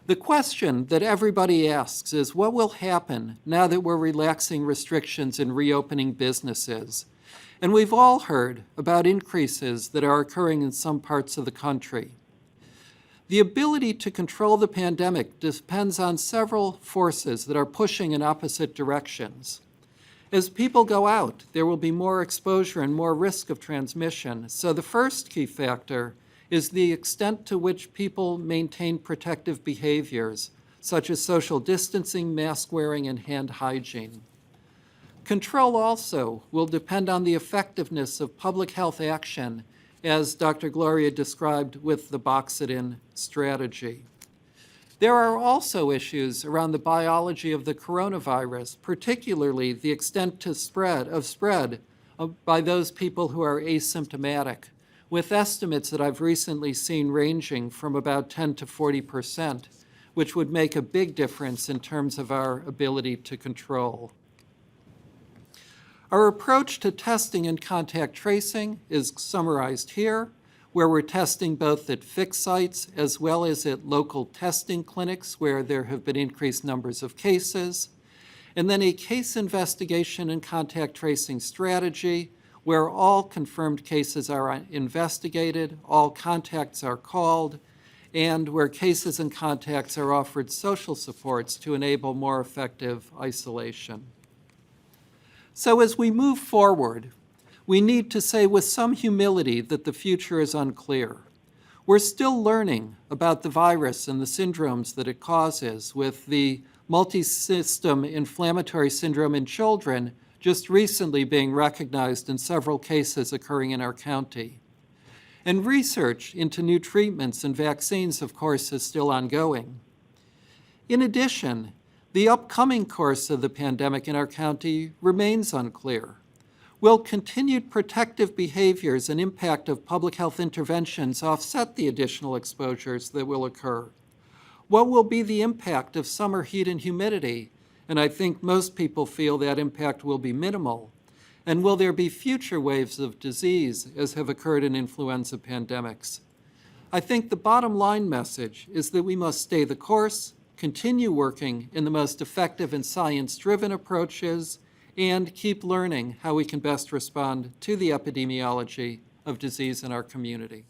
The question that everybody asks is, what will happen now that we're relaxing restrictions and reopening businesses? And we've all heard about increases that are occurring in some parts of the country. The ability to control the pandemic depends on several forces that are pushing in opposite directions. As people go out, there will be more exposure and more risk of transmission. So the first key factor is the extent to which people maintain protective behaviors, such as social distancing, mask wearing, and hand hygiene. Control also will depend on the effectiveness of public health action, as Dr. Gloria described with the box-it-in strategy. There are also issues around the biology of the coronavirus, particularly the extent to spread by those people who are asymptomatic, with estimates that I've recently seen ranging from about 10 to 40%, which would make a big difference in terms of our ability to control. Our approach to testing and contact tracing is summarized here, where we're testing both at fixed sites as well as at local testing clinics where there have been increased numbers of cases, and then a case investigation and contact tracing strategy where all confirmed cases are investigated, all contacts are called, and where cases and contacts are offered social supports to enable more effective isolation. So as we move forward, we need to say with some humility that the future is unclear. We're still learning about the virus and the syndromes that it causes, with the multi-system inflammatory syndrome in children just recently being recognized in several cases occurring in our county. And research into new treatments and vaccines, of course, is still ongoing. In addition, the upcoming course of the pandemic in our county remains unclear. Will continued protective behaviors and impact of public health interventions offset the additional exposures that will occur? What will be the impact of summer heat and humidity? And I think most people feel that impact will be minimal. And will there be future waves of disease as have occurred in influenza pandemics? I think the bottom line message is that we must stay the course, continue working in the most effective and science-driven approaches, and keep learning how we can best respond to the epidemiology of disease in our community.